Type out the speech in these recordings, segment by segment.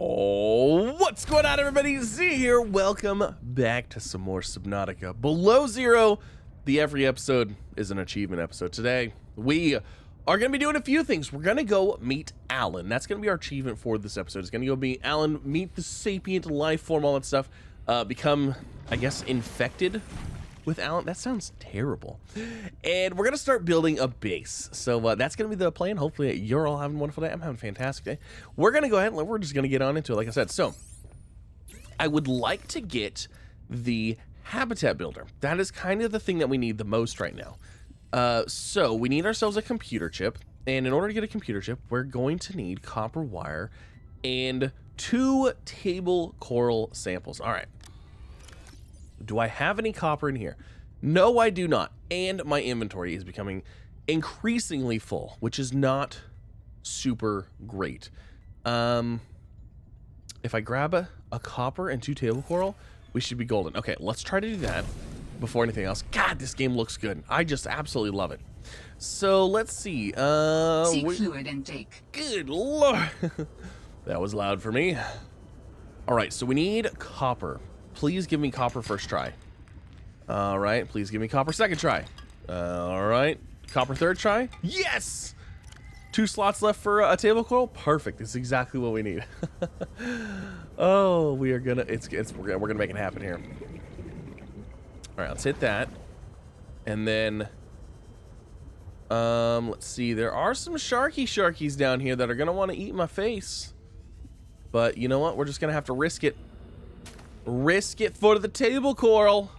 Oh, what's going on, everybody? Z here. Welcome back to some more Subnautica. Below Zero, the every episode is an achievement episode. Today, we are going to be doing a few things. We're going to go meet Allan. That's going to be our achievement for this episode. It's going to go meet Allan, meet the sapient life form, all that stuff. Become, I guess, infected with Allan. That sounds terrible. And we're going to start building a base. So that's going to be the plan. Hopefully you're all having a wonderful day. I'm having a fantastic day. We're going to go ahead and we're just going to get on into it, like I said. So I would like to get the habitat builder. That is kind of the thing that we need the most right now. So we need ourselves a computer chip. And in order to get a computer chip, we're going to need copper wire and 2 table coral samples. All right. Do I have any copper in here? No, I do not. And my inventory is becoming increasingly full, which is not super great. If I grab a copper and 2 table coral, we should be golden. Okay, let's try to do that before anything else. God, this game looks good. I just absolutely love it. So let's see. Seek fluid intake. Good Lord. That was loud for me. All right, so we need copper. Please give me copper first try. All right, please give me copper second try. All right, copper third try. Yes! 2 slots left for a table coral. Perfect. It's exactly what we need. Oh, we are gonna. We're gonna make it happen here. All right, let's hit that, and then let's see. There are some sharkies down here that are gonna want to eat my face, but you know what? We're just gonna have to risk it. Risk it for the table coral.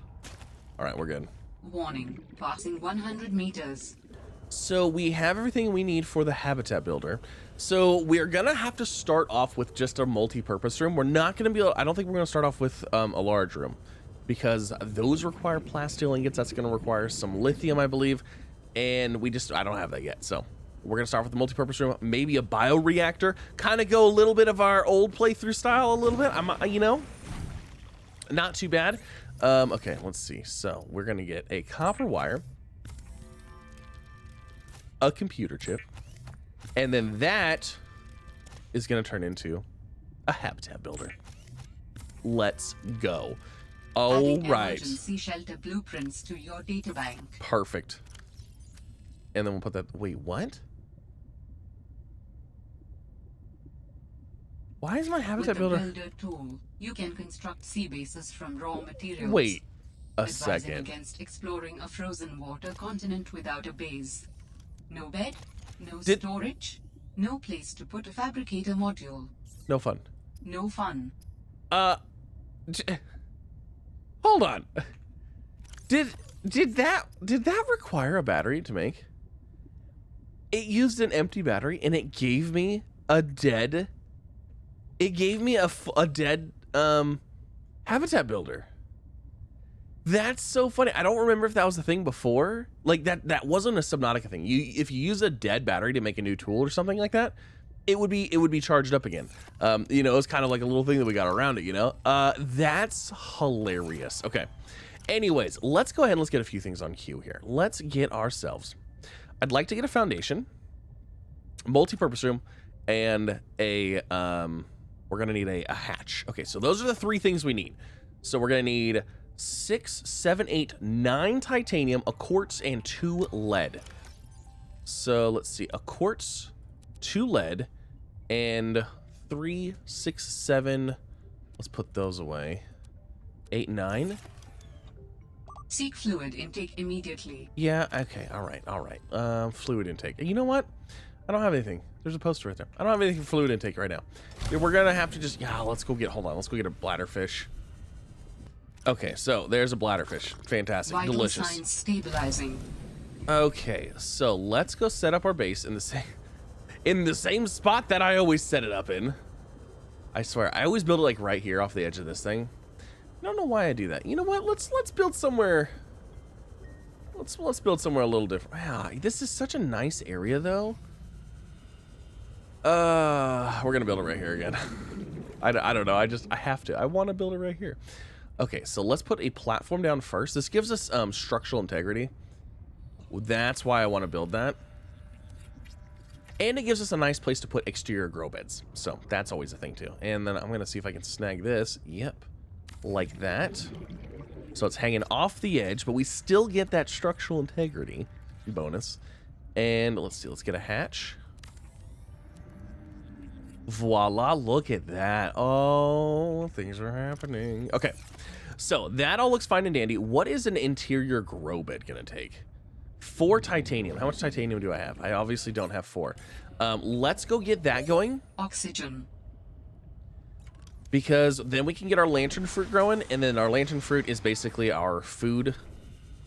All right, we're good. Warning, passing 100 meters. So we have everything we need for the habitat builder. So we're gonna have to start off with just a multi-purpose room. We're not gonna be able, I don't think we're gonna start off with a large room because those require plasteel ingots. That's gonna require some lithium, I believe. And I don't have that yet. So we're gonna start with the multi-purpose room, maybe a bioreactor, kind of go a little bit of our old playthrough style a little bit. You know, not too bad. Okay, let's see. So we're gonna get a copper wire, a computer chip, and then that is gonna turn into a habitat builder. Let's go. All right. Emergency shelter blueprints to your databank. Perfect. And then we'll put that. Wait, what? Why is my habitat builder? With the builder tool, you can construct sea bases from raw materials. Wait a advising second. Against exploring a frozen water continent without a base. No bed, no storage, no place to put a fabricator module. No fun. No fun. Hold on. Did that require a battery to make? It used an empty battery and it gave me a dead. It gave me a dead habitat builder. That's so funny. I don't remember if that was the thing before. Like that wasn't a Subnautica thing. If you use a dead battery to make a new tool or something like that, it would be charged up again. You know, it's kind of like a little thing that we got around it, you know? That's hilarious. Okay. Anyways, let's go ahead and let's get a few things on queue here. Let's get ourselves. I'd like to get a foundation, multi-purpose room, and a we're gonna need a hatch. Okay, so those are the 3 things we need. So we're gonna need 6, 7, 8, 9 titanium, a quartz, and 2 lead. So let's see, a quartz, 2 lead, and 3, 6, 7. Let's put those away. 8, 9. Seek fluid intake immediately. Yeah. Okay. All right. Fluid intake. You know what? I don't have anything. There's a poster right there. I don't have anything for fluid intake right now. Yeah, we're gonna have to just. Yeah. Let's go get. Hold on. Let's go get a bladderfish. Okay. So there's a bladderfish. Fantastic. Vital Delicious. signs stabilizing. Okay. So let's go set up our base in the same spot that I always set it up in. I swear. I always build it like right here off the edge of this thing. I don't know why I do that. You know what? Let's build somewhere. Let's build somewhere a little different. Wow, this is such a nice area though. We're gonna build it right here again. I don't know. I have to. I want to build it right here. Okay, so let's put a platform down first. This gives us structural integrity. That's why I want to build that. And it gives us a nice place to put exterior grow beds. So that's always a thing too. And then I'm going to see if I can snag this. Yep. Like that. So it's hanging off the edge, but we still get that structural integrity bonus. And let's see, let's get a hatch. Voila, look at that. Oh, things are happening. Okay, so that all looks fine and dandy. What is an interior grow bed gonna take? 4 titanium. How much titanium do I have? I obviously don't have 4. Let's go get that going. Oxygen. Because then we can get our lantern fruit growing, and then our lantern fruit is basically our food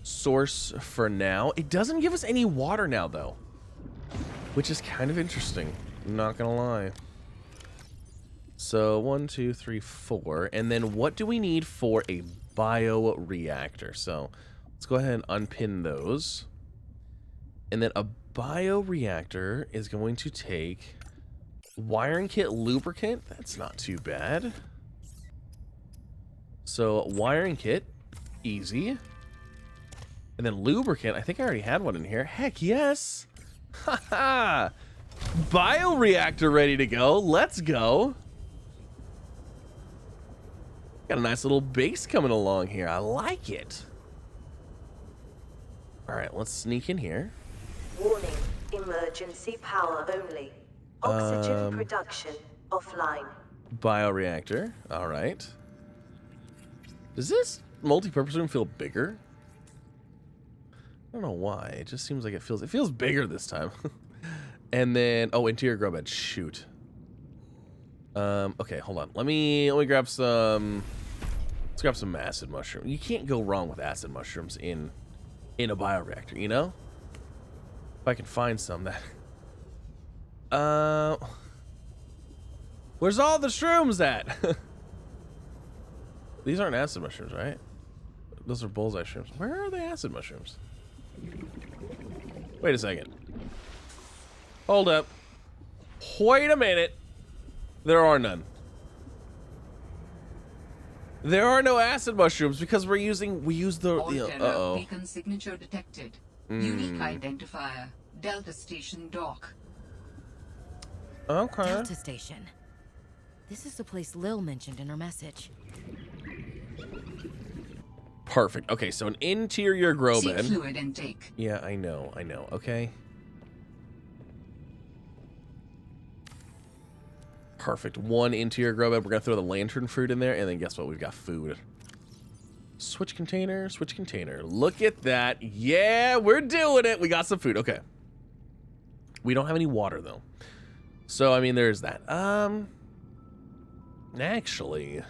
source for now. It doesn't give us any water now, though, which is kind of interesting. I'm not gonna lie. So 1, 2, 3, 4, and then what do we need for a bioreactor? So let's go ahead and unpin those, and then a bioreactor is going to take wiring kit lubricant. That's not too bad. So wiring kit, easy. And then lubricant, I think I already had one in here. Heck yes. Haha. Bioreactor ready to go. Let's go. Got a nice little base coming along here. I like it. All right, let's sneak in here. Warning, emergency power only. Oxygen production offline. Bioreactor. All right. Does this multi-purpose room feel bigger? I don't know why. It just seems like it feels bigger this time. And then interior grow bed. Shoot. Okay, hold on. Let me grab some. Let's grab some acid mushroom. You can't go wrong with acid mushrooms in a bioreactor, you know? If I can find some that. Where's all the shrooms at? These aren't acid mushrooms, right? Those are bullseye shrooms. Where are the acid mushrooms? Wait a second. Hold up. Wait a minute. There are none. There are no acid mushrooms because we use the beacon signature detected. Unique identifier. Delta Station dock. Okay. Delta Station. This is the place Lil mentioned in her message. Perfect. Okay, so an interior grow bed. Fluid intake. Yeah, I know. Okay. Perfect. 1 interior grow bed. We're gonna throw the lantern fruit in there, and then guess what? We've got food. Switch container. Switch container. Look at that. Yeah, we're doing it. We got some food. Okay. We don't have any water though. So I mean, there's that. Actually.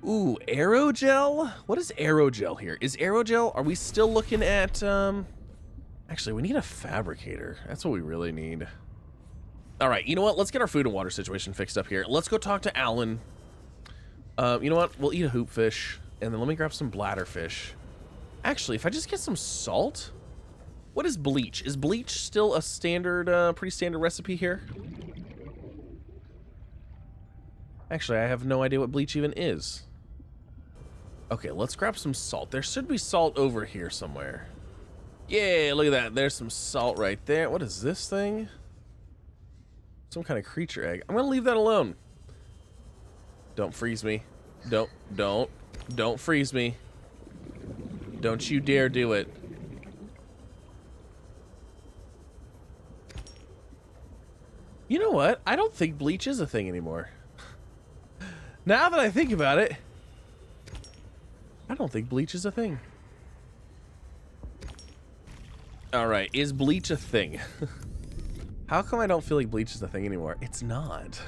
Ooh, aerogel? What is aerogel here? Is aerogel, are we still looking at, actually, we need a fabricator. That's what we really need. All right, you know what? Let's get our food and water situation fixed up here. Let's go talk to Allan. You know what? We'll eat a hoopfish, and then let me grab some bladderfish. Actually, if I just get some salt, what is bleach? Is bleach still a standard, pretty standard recipe here? Actually, I have no idea what bleach even is. Okay, let's grab some salt. There should be salt over here somewhere. Yeah, look at that. There's some salt right there. What is this thing? Some kind of creature egg. I'm gonna leave that alone. Don't freeze me. Don't freeze me. Don't you dare do it. You know what? I don't think bleach is a thing anymore. Now that I think about it, I don't think bleach is a thing. All right, is bleach a thing? How come I don't feel like bleach is a thing anymore? It's not.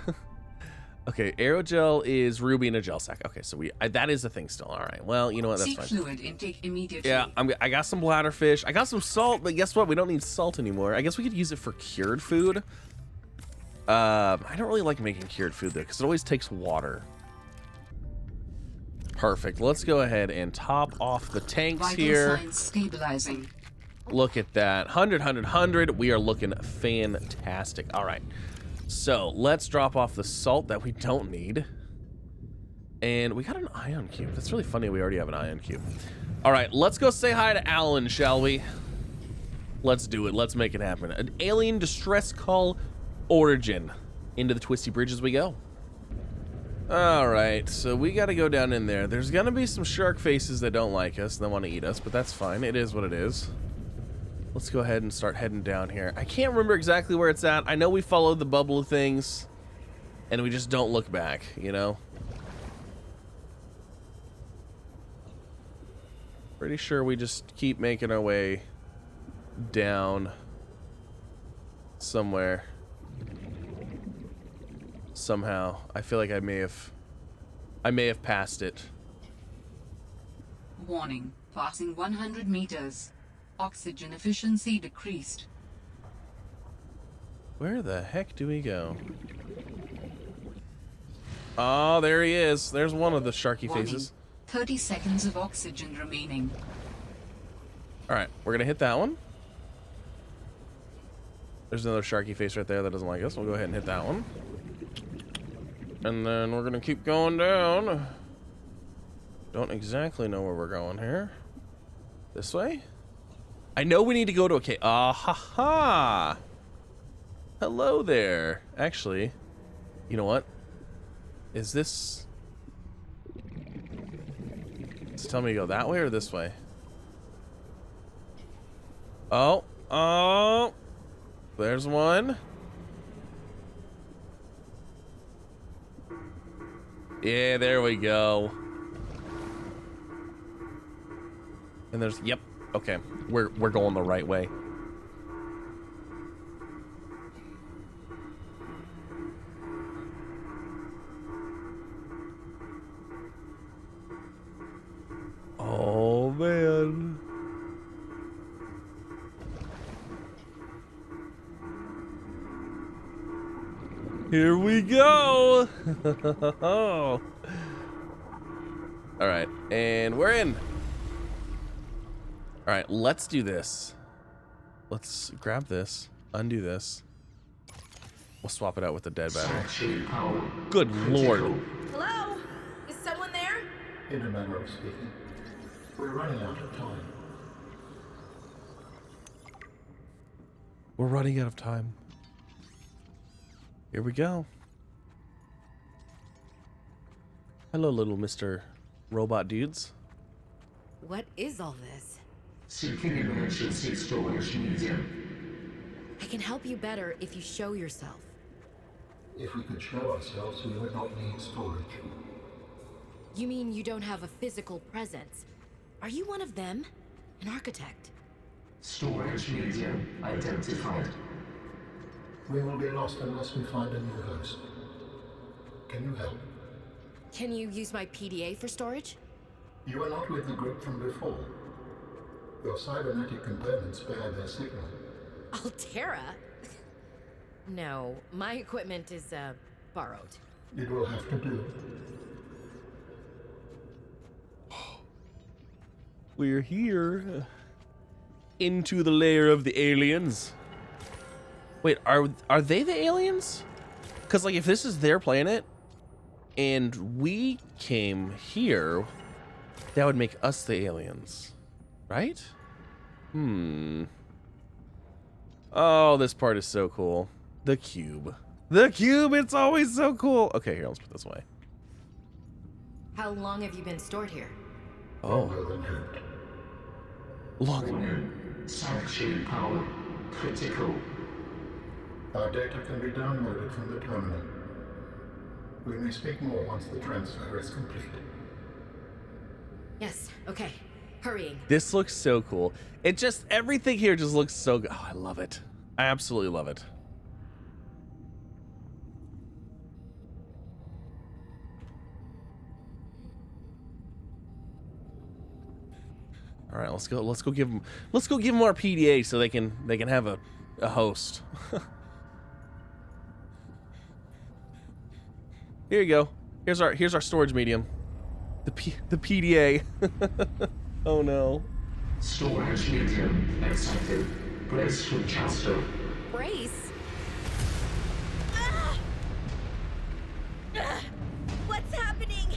Okay, aerogel is ruby in a gel sack. Okay, so that is a thing still. All right, well, you know what? That's fine. Fluid intake immediately. Yeah, I got some bladderfish. I got some salt, but guess what? We don't need salt anymore. I guess we could use it for cured food. I don't really like making cured food though, because it always takes water. Perfect. Let's go ahead and top off the tanks here. Signs stabilizing. Look at that. 100, 100, 100. We are looking fantastic. All right. So let's drop off the salt that we don't need. And we got an ion cube. That's really funny. We already have an ion cube. All right. Let's go say hi to Allan, shall we? Let's do it. Let's make it happen. An alien distress call origin. Into the twisty bridge as we go. Alright, so we gotta go down in there. There's gonna be some shark faces that don't like us and that want to eat us, but that's fine. It is what it is. Let's go ahead and start heading down here. I can't remember exactly where it's at. I know we followed the bubble things, and we just don't look back, you know? Pretty sure we just keep making our way down somewhere. Somehow. I feel like I may have passed it. Warning. Passing 100 meters. Oxygen efficiency decreased. Where the heck do we go? Oh, there he is. There's one of the sharky Warning. faces. 30 seconds of oxygen remaining. Alright, we're gonna hit that one. There's another sharky face right there that doesn't like us. We'll go ahead and hit that one. And then we're gonna keep going down. Don't exactly know where we're going here. This way? I know we need to go to a cave. Ah ha ha! Hello there. Actually, you know what? Is this... Does it tell me to go that way or this way? Oh. Oh. There's one. Yeah, there we go. And there's... Yep. Okay. We're going the right way. Oh, man. Here we go. All right, and we're in. All right, let's do this. Let's grab this, undo this. We'll swap it out with the dead battery. Good lord. Hello? Is someone there? In a manner of speaking, we're running out of time. We're running out of time. Here we go. Hello, little Mr. Robot dudes. What is all this? Seeking emergency storage medium. I can help you better if you show yourself. If we could show ourselves, we would not need storage. You mean you don't have a physical presence? Are you one of them? An architect? Storage medium identified. We will be lost unless we find a new host. Can you help? Can you use my PDA for storage? You are not with the group from before. Your cybernetic components bear their signal. Altera? No, my equipment is, borrowed. It will have to do. We're here. Into the lair of the aliens. Wait, are they the aliens? Because, like, if this is their planet and we came here, that would make us the aliens, right? Oh, this part is so cool. The cube. The cube, it's always so cool. Okay, here, let's put this away. How long have you been stored here? Longer than hoped. Long. Sanctuary power critical. Our data can be downloaded from the terminal. We may speak more once the transfer is complete. Yes, okay. Hurrying. This looks so cool. It just, everything here just looks so good. Oh, I love it. I absolutely love it. All right, let's go give them our PDA so they can have a host. Here you go. Here's our storage medium. The PDA. Oh no. Storage medium accepted. Brace for transfer. Brace? What's happening?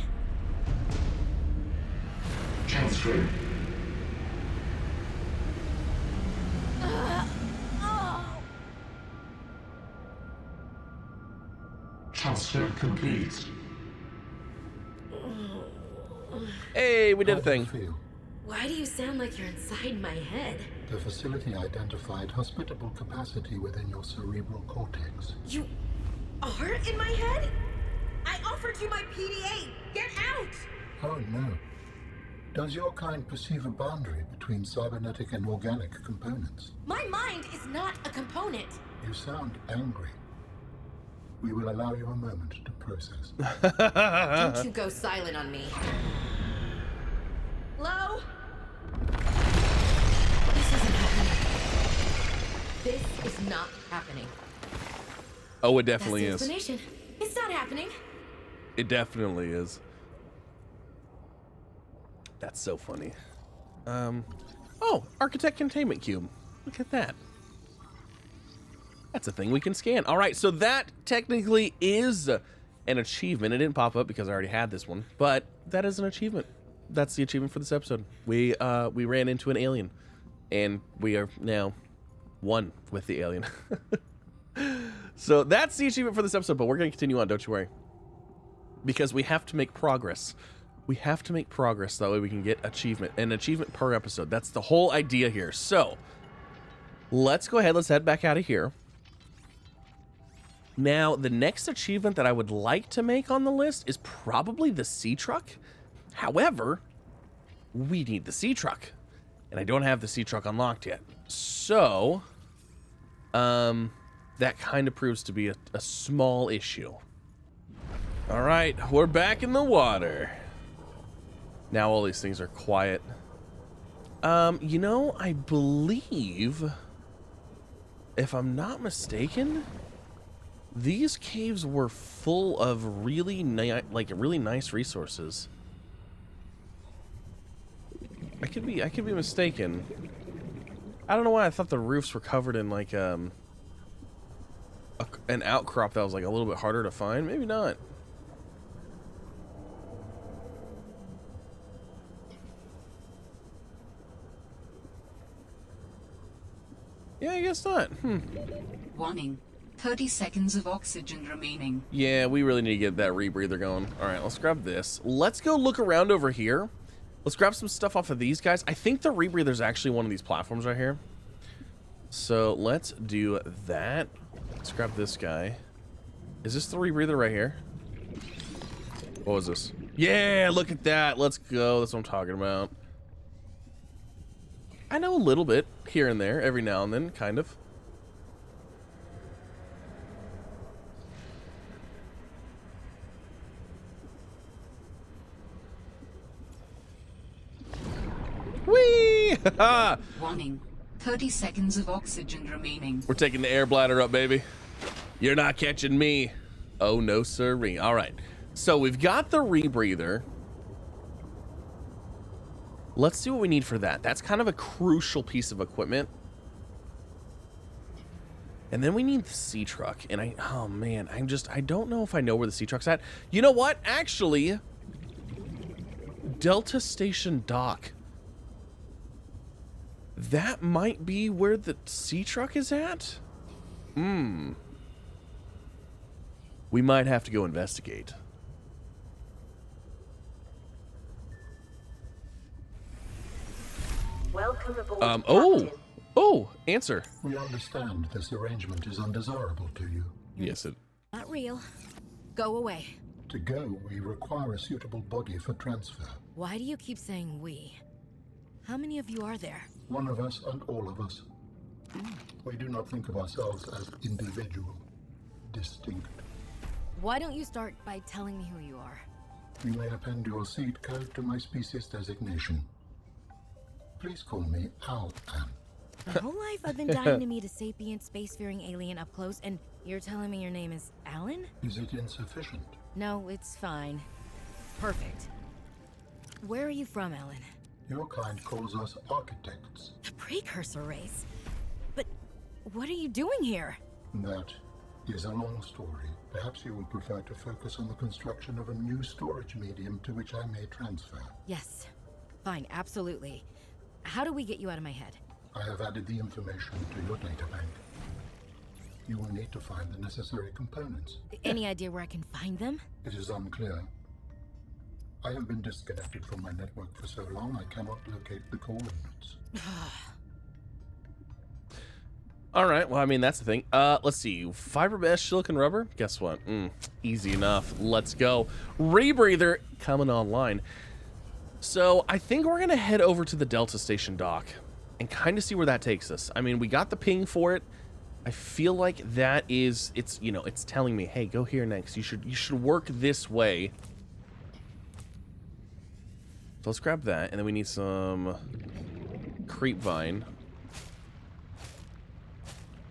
Transfer. Construct complete. Hey, we did a How do you thing. feel? Why do you sound like you're inside my head? The facility identified hospitable capacity within your cerebral cortex. You are in my head? I offered you my PDA! Get out! Oh no. Does your kind perceive a boundary between cybernetic and organic components? My mind is not a component! You sound angry. We will allow you a moment to process. Don't you go silent on me. Hello? This isn't happening. This is not happening. Oh, it That's definitely the is. explanation. It's not happening. It definitely is. That's so funny. Oh, Architect Containment Cube. Look at that. That's a thing we can scan. All right, so that technically is an achievement. It didn't pop up because I already had this one, but that is an achievement. That's the achievement for this episode. We ran into an alien, and we are now one with the alien. So that's the achievement for this episode, but we're going to continue on, don't you worry. Because we have to make progress. We have to make progress, that way we can get an achievement per episode. That's the whole idea here. So, let's go ahead, let's head back out of here. Now, the next achievement that I would like to make on the list is probably the sea truck. However, we need the sea truck. And I don't have the sea truck unlocked yet. So, that kind of proves to be a small issue. All right, we're back in the water. Now all these things are quiet. You know, I believe, if I'm not mistaken, these caves were full of really nice resources. I could be mistaken. I don't know why I thought the roofs were covered in like an outcrop that was like a little bit harder to find. Maybe not. Yeah, I guess not. Warning. 30 seconds of oxygen remaining. Yeah, we really need to get that rebreather going. All right, let's grab this. Let's go look around over here. Let's grab some stuff off of these guys. I think the rebreather is actually one of these platforms right here. So let's do that. Let's grab this guy. Is this the rebreather right here? What was this? Yeah, look at that. Let's go. That's what I'm talking about. I know a little bit here and there, every now and then, kind of. Whee! Warning. 30 seconds of oxygen remaining. We're taking the air bladder up, baby. You're not catching me. Oh, no, sirree. All right. So we've got the rebreather. Let's see what we need for that. That's kind of a crucial piece of equipment. And then we need the sea truck. And oh man, I don't know if I know where the sea truck's at. You know what? Actually, Delta Station Dock. That might be where the sea truck is at? We might have to go investigate. Welcome aboard, Captain. Oh, answer. We understand this arrangement is undesirable to you. Yes, it. Not real. Go away. To go, we require a suitable body for transfer. Why do you keep saying we? How many of you are there? One of us and all of us. We do not think of ourselves as individual, distinct. Why don't you start by telling me who you are? You may append your seed code to my species designation. Please call me Allan. My whole life I've been dying to meet a sapient spacefaring alien up close, and you're telling me your name is Allan? Is it insufficient? No, it's fine. Perfect. Where are you from, Allan? Your kind calls us architects. The precursor race. But what are you doing here? That is a long story. Perhaps you would prefer to focus on the construction of a new storage medium to which I may transfer. Yes. Fine, absolutely. How do we get you out of my head? I have added the information to your databank. You will need to find the necessary components. Any idea where I can find them? It is unclear. I have been disconnected from my network for so long I cannot locate the coordinates. All right. Well, I mean, that's the thing. Let's see. Fiber mesh, silicon rubber. Guess what? Easy enough. Let's go. Rebreather coming online. So I think we're going to head over to the Delta Station dock and kind of see where that takes us. I mean, we got the ping for it. I feel like that is, it's, you know, it's telling me, hey, go here next. You should work this way. So let's grab that. And then we need some creep vine.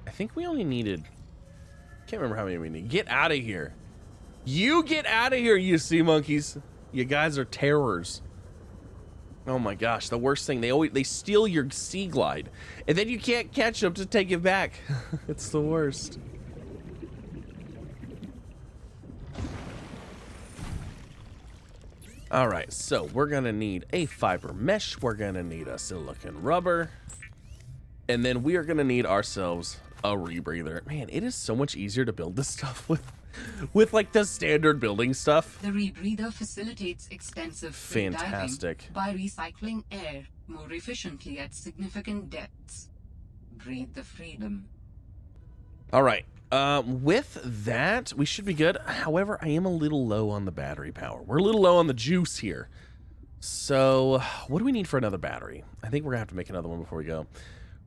I think we only needed, can't remember how many we need. Get out of here. You get out of here, you sea monkeys. You guys are terrors. Oh my gosh, the worst thing, they steal your sea glide and then you can't catch them to take it back. It's the worst. All right, so we're gonna need a fiber mesh, we're gonna need a silicon rubber, and then we are gonna need ourselves a rebreather. Man, it is so much easier to build this stuff with like the standard building stuff. The rebreather facilitates extensive free Fantastic. diving by recycling air more efficiently at significant depths. Breathe the freedom. All right. With that, we should be good. However, I am a little low on the battery power. We're a little low on the juice here. So, what do we need for another battery? I think we're gonna have to make another one before we go.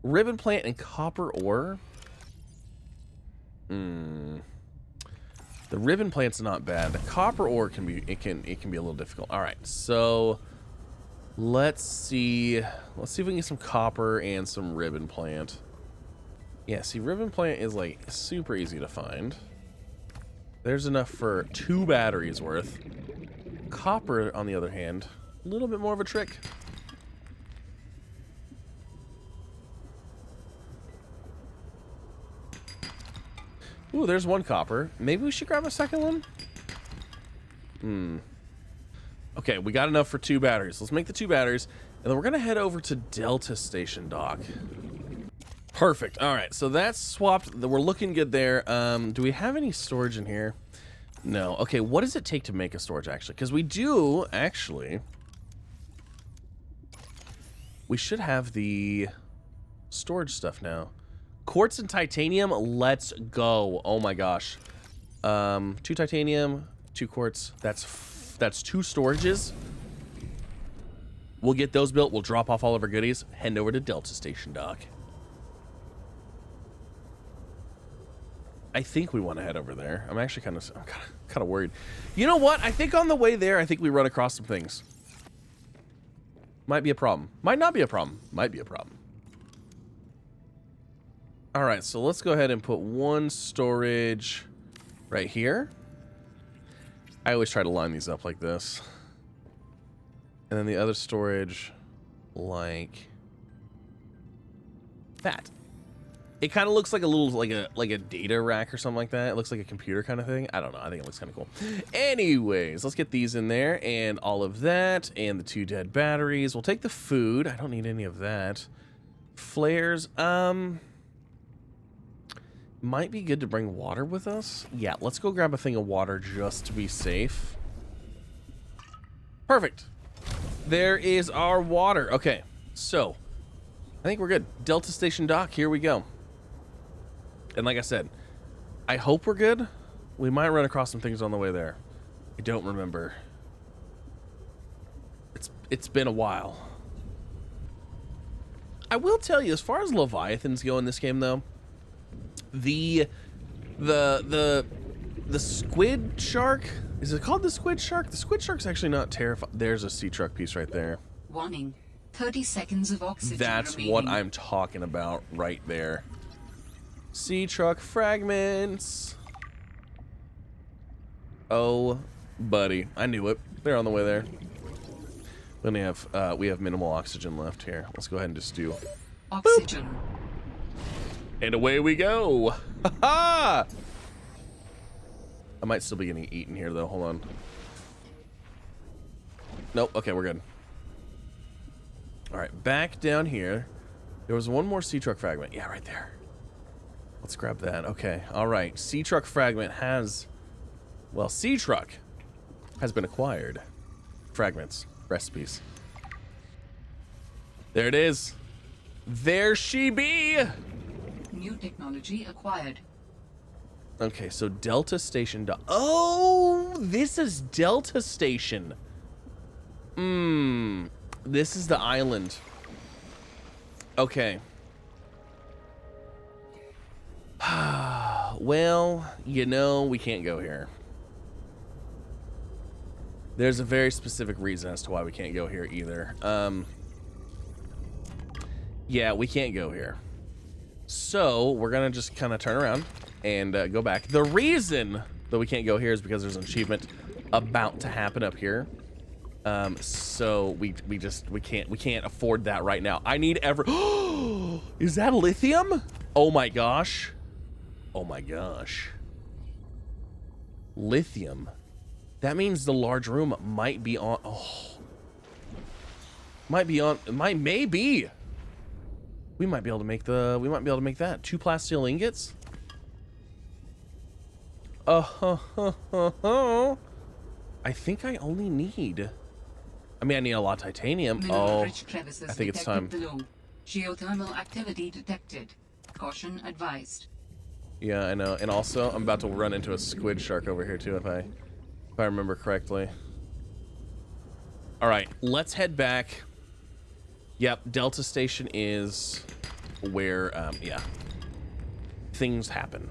Ribbon plant and copper ore. The ribbon plant's not bad. The copper ore can be it can be a little difficult. All right, so let's see if we can get some copper and some ribbon plant. Yeah, see, ribbon plant is like super easy to find. There's enough for 2 batteries worth. Copper, on the other hand, a little bit more of a trick. Ooh, there's 1 copper. Maybe we should grab a second one? Okay, we got enough for 2 batteries. Let's make the 2 batteries, and then we're gonna head over to Delta Station dock. Perfect. All right, so that's swapped. We're looking good there. Do we have any storage in here? No. Okay, what does it take to make a storage, actually? Because we do, actually. We should have the storage stuff now. Quartz and titanium, let's go. Oh my gosh. 2 titanium, 2 quartz. That's 2 storages. We'll get those built. We'll drop off all of our goodies. Head over to Delta Station dock. I think we want to head over there. I'm actually kind of worried. You know what? I think on the way there, I think we run across some things. Might be a problem. Might not be a problem. Might be a problem. All right, so let's go ahead and put 1 storage right here. I always try to line these up like this. And then the other storage like that. It kind of looks like a little, like a data rack or something like that. It looks like a computer kind of thing. I don't know. I think it looks kind of cool. Anyways, let's get these in there and all of that and the 2 dead batteries. We'll take the food. I don't need any of that. Flares. Might be good to bring water with us. Yeah, let's go grab a thing of water just to be safe. Perfect. There is our water. Okay, so I think we're good. Delta Station dock, here we go. And like I said, I hope we're good. We might run across some things on the way there. I don't remember. It's been a while. I will tell you, as far as Leviathans go in this game, though, the squid shark, is it called the squid shark? The squid shark's actually not terrifying. There's a sea truck piece right there. Warning. 30 seconds of oxygen That's remaining. what I'm talking about right there. Sea truck fragments. Oh, buddy, I knew it. They're on the way there. We have minimal oxygen left here. Let's go ahead and just do Oxygen. Boop. And away we go. Ha ha! I might still be getting eaten here though. Hold on. Nope. Okay, we're good. All right, back down here. There was 1 more sea truck fragment. Yeah, right there. Let's grab that. Okay. All right. Sea truck fragment has... Well, sea truck has been acquired. Fragments. Recipes. There it is. There she be! New technology acquired. Okay, so Delta Station... Oh! This is Delta Station. This is the island. Okay. Well, you know, we can't go here. There's a very specific reason as to why we can't go here either. Yeah, we can't go here. So, we're gonna just kind of turn around and go back. The reason that we can't go here is because there's an achievement about to happen up here. So we can't afford that right now. I need Is that lithium? Oh my gosh. Oh my gosh. Lithium. That means the large room might be on. Oh. Maybe. We might be able to make that. 2 plasteel ingots. I think I only need. I mean, I need a lot of titanium. Mineral-rich crevices I think it's detected time. Below. Geothermal activity detected. Caution advised. Yeah, I know. And also, I'm about to run into a squid shark over here too, if I remember correctly. All right, let's head back. Yep, Delta Station is where, yeah, things happen.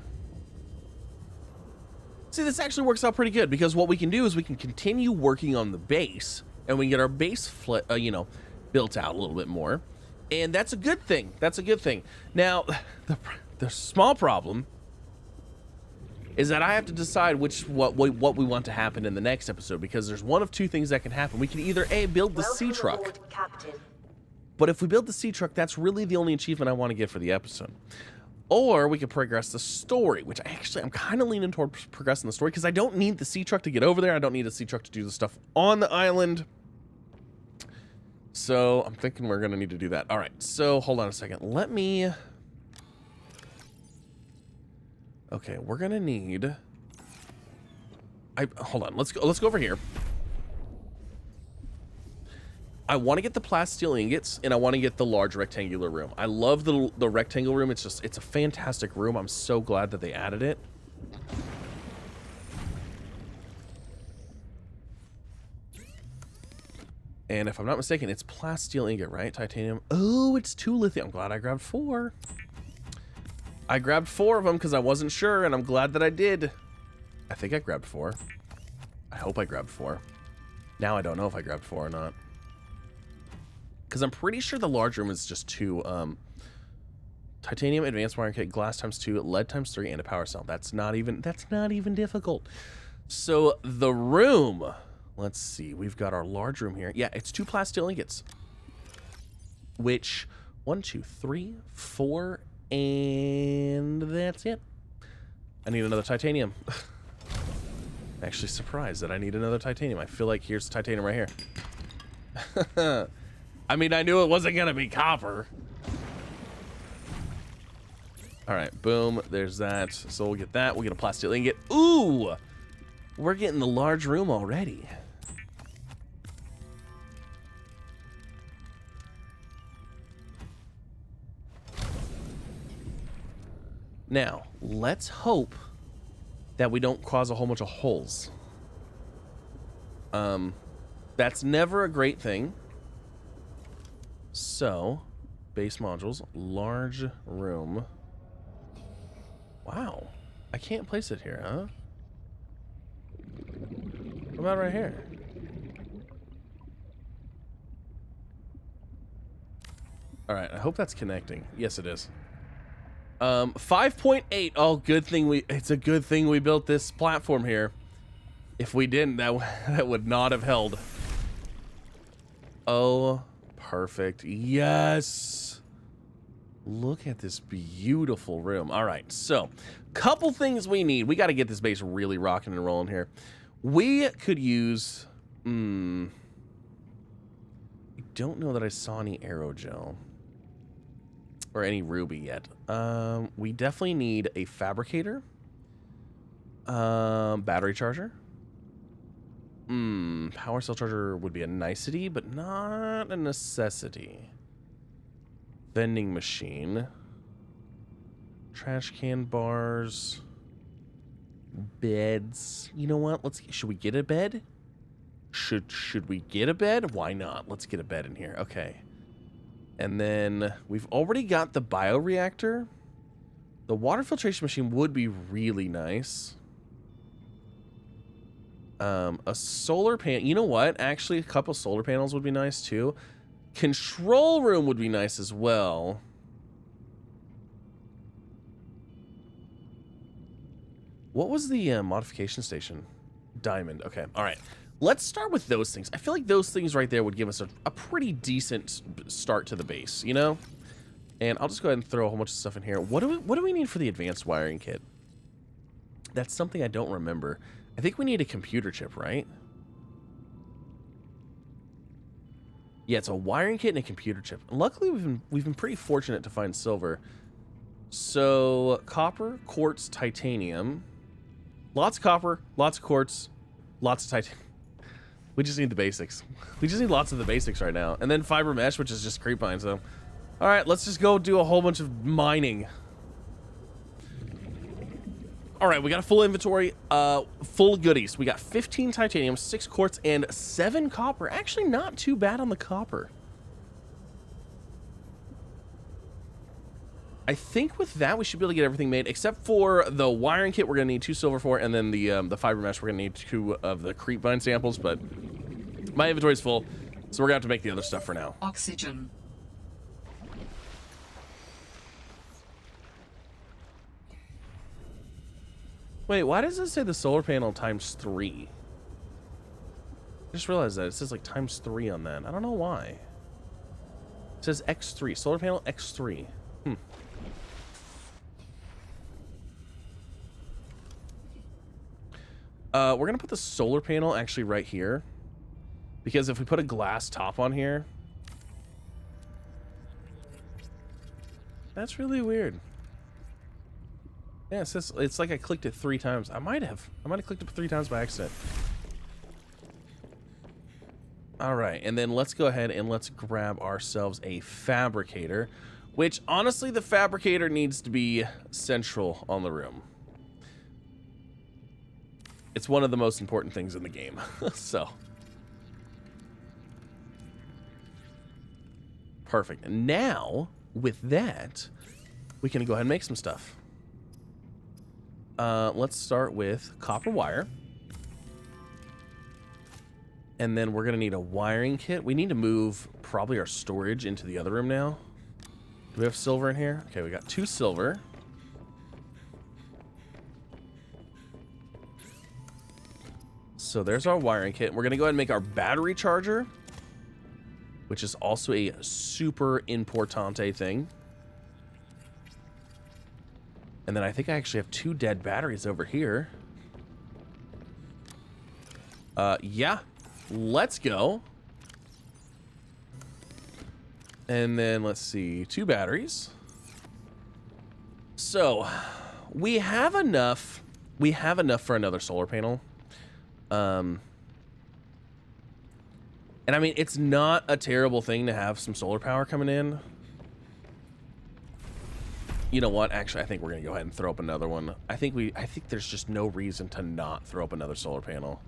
See, this actually works out pretty good because what we can do is we can continue working on the base, and we can get our base, you know, built out a little bit more, and that's a good thing. That's a good thing. Now, the small problem is that I have to decide what we want to happen in the next episode, because there's one of two things that can happen. We can either A, build the sea truck. Welcome aboard, Captain. But if we build the sea truck, that's really the only achievement I want to get for the episode. Or we could progress the story, which I'm kind of leaning toward progressing the story because I don't need the sea truck to get over there. I don't need a sea truck to do the stuff on the island. So I'm thinking we're going to need to do that. All right, so hold on a second. Let me... Okay, we're going to need... Hold on, let's go over here. I want to get the plasteel ingots, and I want to get the large rectangular room. I love the rectangle room. It's a fantastic room. I'm so glad that they added it. And if I'm not mistaken, it's plasteel ingot, right? Titanium. Oh, it's 2 lithium. I'm glad I grabbed 4. I grabbed 4 of them because I wasn't sure, and I'm glad that I did. I think I grabbed 4. I hope I grabbed 4. Now I don't know if I grabbed 4 or not. Because I'm pretty sure the large room is just 2 titanium, advanced wiring kit, glass ×2, lead ×3, and a power cell. That's not even difficult. So the room, let's see, we've got our large room here. Yeah, it's 2 plasteel ingots. Which 1, 2, 3, 4, and that's it. I need another titanium. I'm actually surprised that I need another titanium. I feel like here's titanium right here. I mean, I knew it wasn't going to be copper. All right, boom. There's that. So we'll get that. We'll get a plasteel ingot. Ooh! We're getting the large room already. Now, let's hope that we don't cause a whole bunch of holes. That's never a great thing. So, base modules, large room. Wow. I can't place it here, huh? What about right here? Alright, I hope that's connecting. Yes, it is. 5.8. Oh, good thing it's a good thing we built this platform here. If we didn't, that would not have held. Oh, perfect. Yes. Look at this beautiful room. All right, so couple things we need. We got to get this base really rocking and rolling here. We could use... I don't know that I saw any aerogel. or any ruby yet. We definitely need a fabricator. Battery charger. Power cell charger would be a nicety, but not a necessity. Vending machine. Trash can bars. Beds. You know what? Should we get a bed? Should we get a bed? Why not? Let's get a bed in here. Okay. And then we've already got the bioreactor. The water filtration machine would be really nice. A solar panel. You know what? Actually, a couple solar panels would be nice too. Control room would be nice as well. What was the modification station? Diamond. Okay. All right. Let's start with those things. I feel like those things right there would give us a pretty decent start to the base, you know? And I'll just go ahead and throw a whole bunch of stuff in here. What do we need for the advanced wiring kit? That's something I don't remember. I think we need a computer chip, right? Yeah, it's a wiring kit and a computer chip. Luckily, we've been pretty fortunate to find silver. So, copper, quartz, titanium. Lots of copper, lots of quartz, lots of titanium. We just need the basics. We just need lots of the basics right now. And then fiber mesh, which is just creep vine, so. All right, let's just go do a whole bunch of mining. All right, we got a full inventory, full goodies. We got 15 titanium, 6 quartz, and 7 copper. Actually, not too bad on the copper. I think with that, we should be able to get everything made, except for the wiring kit we're going to need 2 silver for, and then the fiber mesh we're going to need 2 of the creep vine samples, but my inventory is full, so we're going to have to make the other stuff for now. Oxygen. Wait, why does it say the solar panel times 3? I just realized that. It says like times 3 on that. I don't know why. It says X3. Solar panel X3. We're going to put the solar panel actually right here. Because if we put a glass top on here... That's really weird. Yeah, it's like I clicked it 3 times. I might have clicked it 3 times by accident. All right, and then let's go ahead and let's grab ourselves a fabricator, which honestly, the fabricator needs to be central on the room. It's one of the most important things in the game. So. Perfect. And now, with that, we can go ahead and make some stuff. Let's start with copper wire. And then we're going to need a wiring kit. We need to move probably our storage into the other room now. Do we have silver in here? Okay, we got 2 silver. So there's our wiring kit. We're going to go ahead and make our battery charger, which is also a super importante thing. And then I think I actually have 2 dead batteries over here. Yeah. Let's go. And then let's see. 2 batteries. So, we have enough. We have enough for another solar panel. And I mean, it's not a terrible thing to have some solar power coming in. You know what? Actually, I think we're going to go ahead and throw up another one. I think there's just no reason to not throw up another solar panel.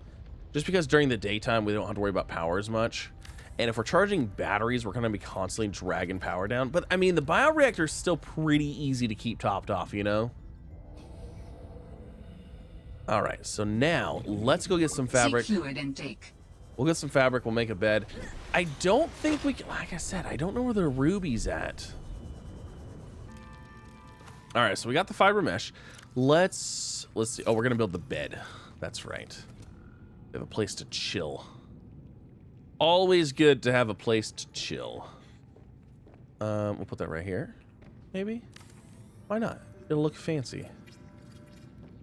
Just because during the daytime, we don't have to worry about power as much. And if we're charging batteries, we're going to be constantly dragging power down. But, I mean, the bioreactor is still pretty easy to keep topped off, you know? All right, so now, let's go get some fabric. Fluid intake. We'll get some fabric, we'll make a bed. I don't think we can, like I said, I don't know where the ruby's at. All right, so we got the fiber mesh. Let's see. Oh, we're going to build the bed. That's right. We have a place to chill. Always good to have a place to chill. We'll put that right here. Maybe? Why not? It'll look fancy.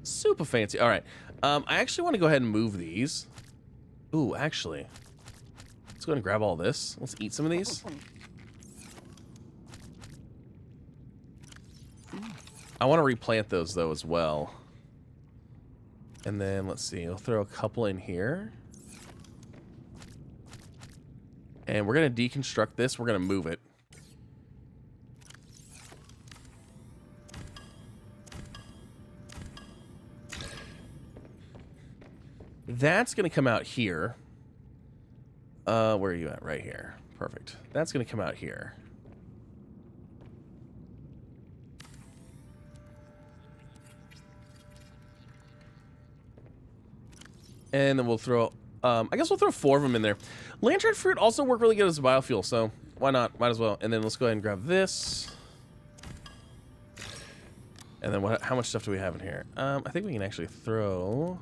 Super fancy. All right. I actually want to go ahead and move these. Ooh, actually. Let's go ahead and grab all this. Let's eat some of these. I want to replant those, though, as well. And then, let's see. We'll throw a couple in here. And we're going to deconstruct this. We're going to move it. That's going to come out here. Where are you at? Right here. Perfect. That's going to come out here. And then we'll throw, I guess we'll throw 4 of them in there. Lantern fruit also work really good as a biofuel, so why not? Might as well. And then let's go ahead and grab this. And then how much stuff do we have in here? I think we can actually throw...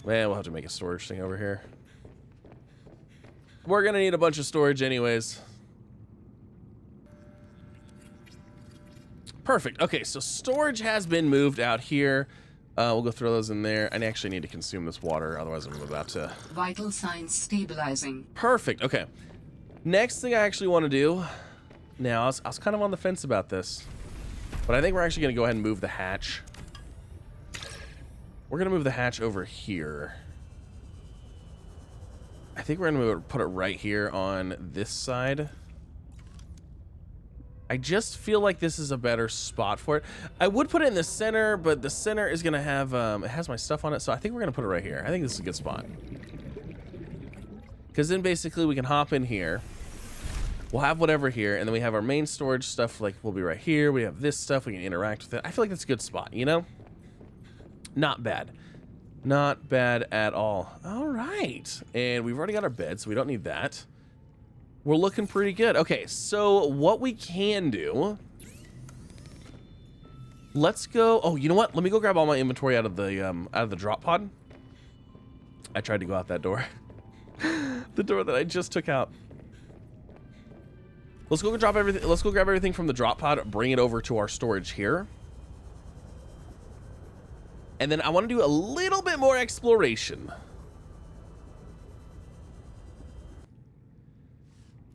Man, we'll have to make a storage thing over here. We're going to need a bunch of storage anyways. Perfect. Okay, so storage has been moved out here. We'll go throw those in there. I actually need to consume this water, otherwise I'm about to... Vital signs stabilizing. Perfect. Okay. Next thing I actually want to do... Now, I was kind of on the fence about this. But I think we're actually going to go ahead and move the hatch. We're going to move the hatch over here. I think we're going to put it right here on this side. I just feel like this is a better spot for it. I would put it in the center, but the center is going to have, it has my stuff on it, so I think we're going to put it right here. I think this is a good spot. Because then basically we can hop in here. We'll have whatever here, and then we have our main storage stuff, like, will be right here. We have this stuff, we can interact with it. I feel like that's a good spot, you know? Not bad. Not bad at all. All right. And we've already got our bed, so we don't need that. We're looking pretty good. Okay, so what we can do... Let's go... Oh, you know what? Let me go grab all my inventory out of the drop pod. I tried to go out that door. The door that I just took out. Let's go drop everything. Let's go grab everything from the drop pod, bring it over to our storage here. And then I want to do a little bit more exploration.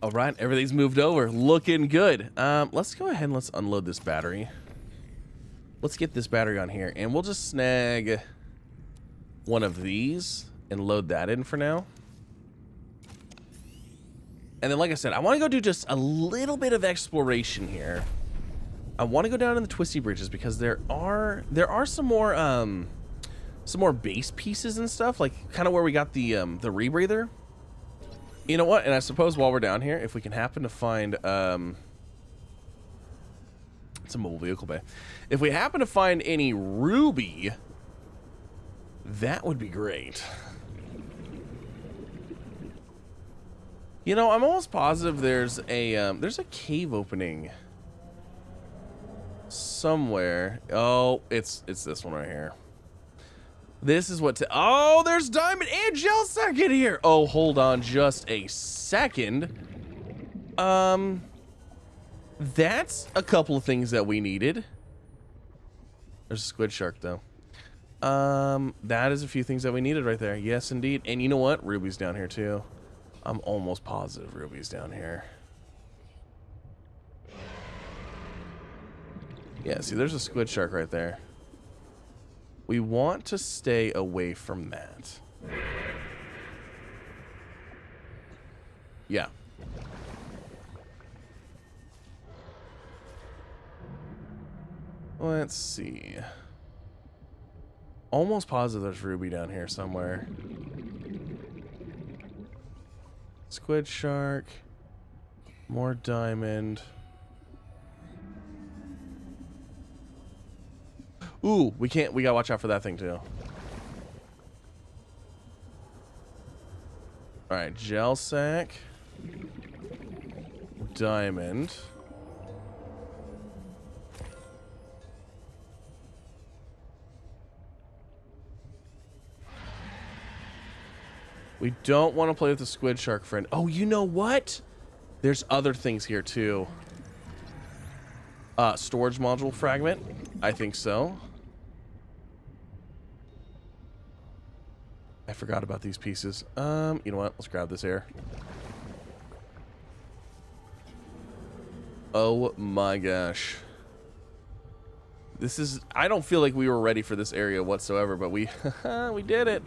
All right, everything's moved over. Looking good. Let's go ahead and let's unload this battery. Let's get this battery on here, and we'll just snag one of these and load that in for now. And then, like I said, I want to go do just a little bit of exploration here. I want to go down in the twisty bridges because there are some more base pieces and stuff, like kind of where we got the rebreather. You know what? And I suppose while we're down here, if we can happen to find it's a mobile vehicle bay. If we happen to find any ruby, that would be great. You know, I'm almost positive there's a cave opening somewhere. Oh, it's this one right here. This is what oh, there's diamond and gel sack in here. Oh, hold on just a second. That's a couple of things that we needed. There's a squid shark though. That is a few things that we needed right there. Yes, indeed. And you know what? Ruby's down here too. I'm almost positive Ruby's down here. Yeah, see, there's a squid shark right there. We want to stay away from that. Yeah. Let's see. Almost positive there's Ruby down here somewhere. Squid shark. More diamond. Ooh, we gotta watch out for that thing too. Alright, gel sack. Diamond. We don't want to play with the squid shark friend. Oh, you know what? There's other things here too. Storage module fragment. I think so. I forgot about these pieces. You know what? Let's grab this here. Oh my gosh. This is, I don't feel like we were ready for this area whatsoever, but we we did it.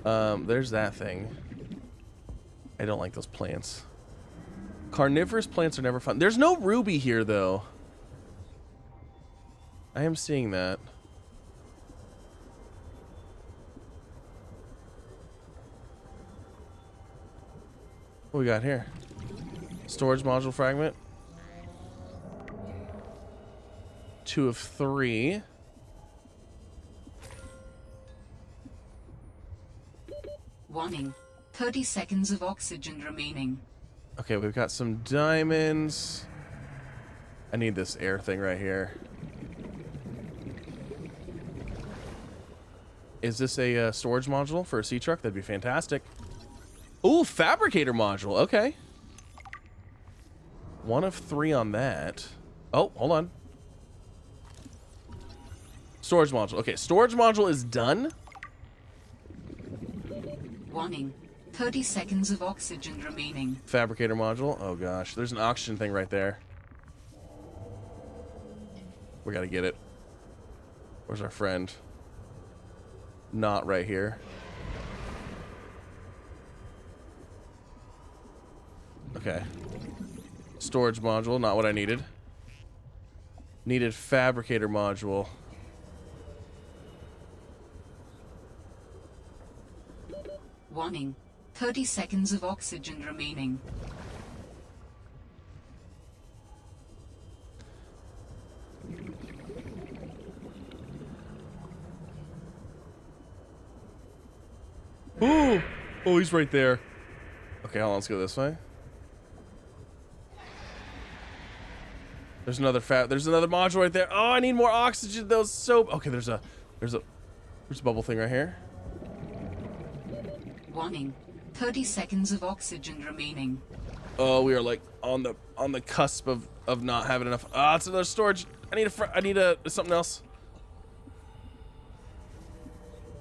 There's that thing. I don't like those plants. Carnivorous plants are never fun. There's no ruby here though. I am seeing that. What we got here? Storage module fragment. 2 of 3. Warning. 30 seconds of oxygen remaining. Okay, we've got some diamonds. I need this air thing right here. Is this a storage module for a sea truck? That'd be fantastic. Ooh, fabricator module. Okay. 1 of 3 on that. Oh, hold on. Storage module. Okay, storage module is done. Warning. 30 seconds of oxygen remaining. Fabricator module. Oh gosh, there's an oxygen thing right there. We gotta get it. Where's our friend? Not right here. Okay. Storage module, not what I needed. Needed fabricator module. Warning. 30 seconds of oxygen remaining. Ooh! Oh, he's right there. Okay, hold on, let's go this way. There's another module right there. Oh, I need more oxygen. Those so okay. There's a bubble thing right here. Warning. 30 seconds of oxygen remaining. Oh, we are like on the cusp of not having enough. Ah, it's another storage. I need something else.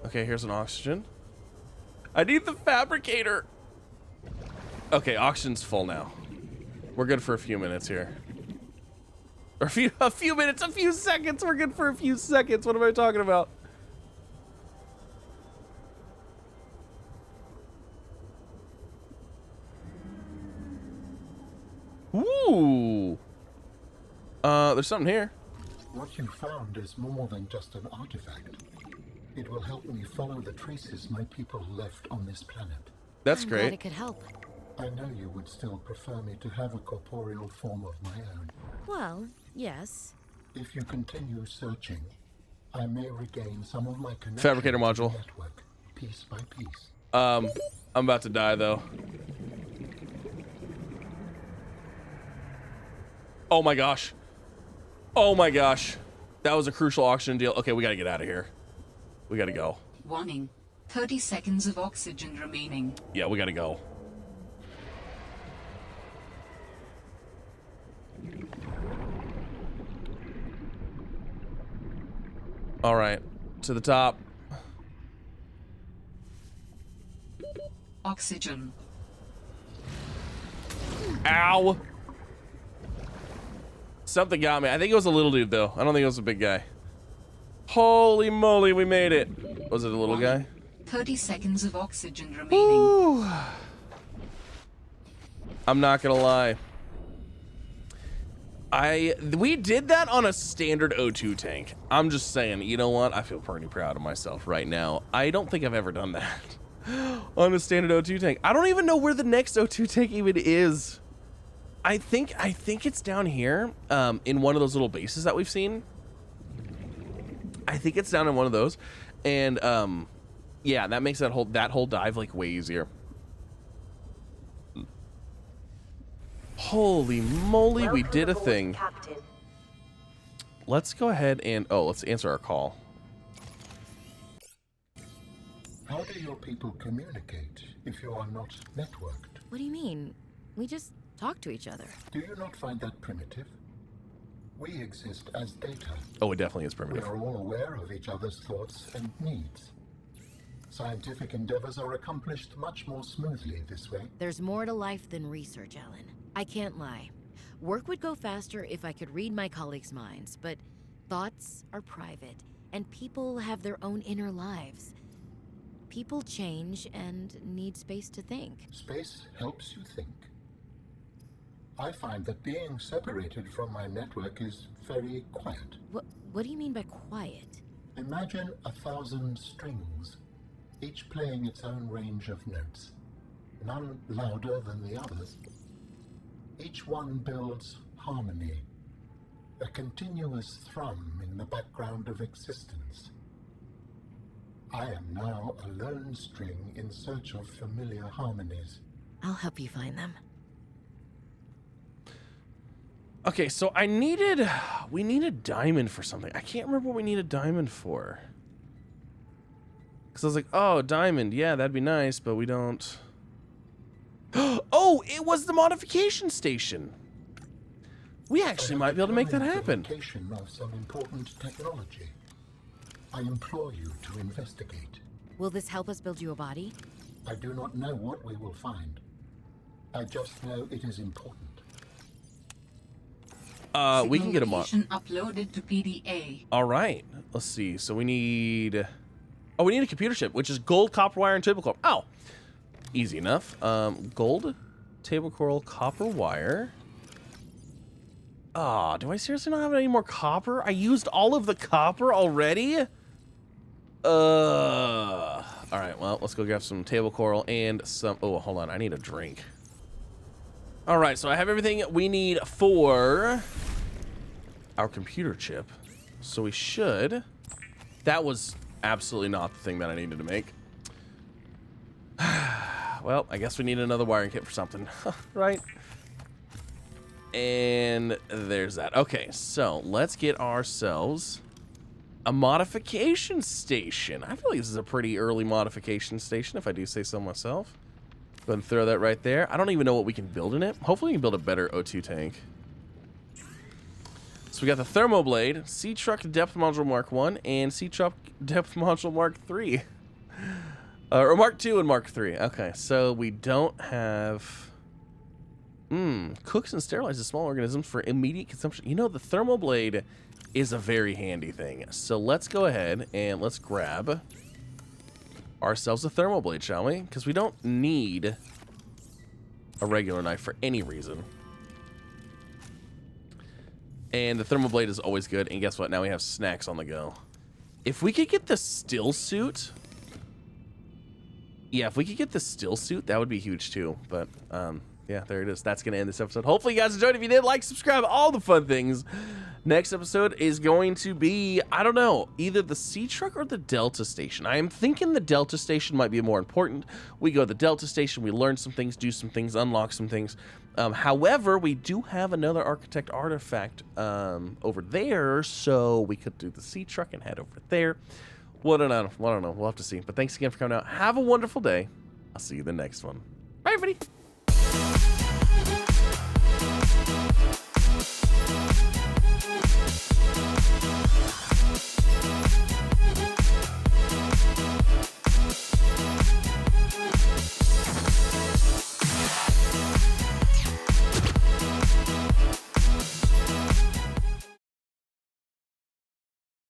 Okay, here's an oxygen. I need the fabricator. Okay, oxygen's full now. We're good for a few minutes here. Or a few minutes, a few seconds. We're good for a few seconds. What am I talking about? Ooh. There's something here. What you found is more than just an artifact. It will help me follow the traces my people left on this planet. That's I'm great. glad it could help. I know you would still prefer me to have a corporeal form of my own. Well, yes. If you continue searching, I may regain some of my connection Fabricator module. to the network, piece by piece. I'm about to die though. Oh my gosh. Oh my gosh. That was a crucial oxygen deal. Okay, we gotta get out of here. We gotta go. Warning. 30 seconds of oxygen remaining. Yeah, we gotta go. All right, to the top. Oxygen. Ow. Something got me. I think it was a little dude though. I don't think it was a big guy. Holy moly, we made it. Was it a little guy? 30 seconds of oxygen remaining. Ooh. I'm not gonna lie. We did that on a standard O2 tank. I'm just saying, you know what? I feel pretty proud of myself right now. I don't think I've ever done that on a standard O2 tank. I don't even know where the next O2 tank even is. I think it's down here, in one of those little bases that we've seen. I think it's down in one of those, and yeah, that makes that whole dive like way easier. Holy moly, we did a thing. Captain. Let's go ahead and let's answer our call. How do your people communicate if you are not networked? What do you mean? We just talk to each other. Do you not find that primitive? We exist as data. Oh, it definitely is We primitive. are all aware of each other's thoughts and needs. Scientific endeavors are accomplished much more smoothly this way. There's more to life than research, Allan. I can't lie. Work would go faster if I could read my colleagues' minds, but Thoughts are private, and people have their own inner lives. People change and need space to think. Space helps you think. I find that being separated from my network is very quiet. What do you mean by quiet? Imagine 1,000 strings, each playing its own range of notes, none louder than the others. Each one builds harmony, a continuous thrum in the background of existence. I am now a lone string in search of familiar harmonies. I'll help you find them. Okay, so we needed diamond for something. I can't remember what we needed diamond for. Because I was like, oh, diamond, yeah, that'd be nice, but we don't. Oh, it was the modification station. We actually might be able to make that happen. Modification of some important technology. I implore you to investigate. Will this help us build you a body? I do not know what we will find. I just know it is important. We can get a mod. Uploaded to PDA. All right, let's see. So we need. Oh, we need a computer chip, which is gold, copper wire, and table coral. Oh, easy enough. Gold, table coral, copper wire. Ah, do I seriously not have any more copper? I used all of the copper already. All right, well, let's go grab some table coral and some. Oh, hold on, I need a drink. All right, so I have everything we need for our computer chip. So we should. That was absolutely not the thing that I needed to make. Well, I guess we need another wiring kit for something, right? And there's that. Okay, so let's get ourselves a modification station. I feel like this is a pretty early modification station, if I do say so myself. Go ahead and throw that right there. I don't even know what we can build in it. Hopefully we can build a better O2 tank. So we got the Thermoblade, Sea Truck Depth Module Mark 1, and Sea Truck Depth Module Mark 3. Or Mark 2 and Mark 3. Okay, so we don't have... cooks and sterilizes small organisms for immediate consumption. You know, the Thermoblade is a very handy thing. So let's go ahead and let's grab ourselves a Thermoblade, shall we? Because we don't need a regular knife for any reason. And the Thermoblade is always good. And guess what? Now we have snacks on the go. If we could get the still suit... Yeah, if we could get the still suit, that would be huge too. But, yeah, there it is. That's going to end this episode. Hopefully you guys enjoyed. If you did, like, subscribe, all the fun things. Next episode is going to be, I don't know, either the Sea Truck or the Delta Station. I am thinking the Delta Station might be more important. We go to the Delta Station, we learn some things, do some things, unlock some things. However, we do have another Architect artifact over there, so we could do the Sea Truck and head over there. Well, I don't know. We'll have to see. But thanks again for coming out. Have a wonderful day. I'll see you the next one. Bye, everybody.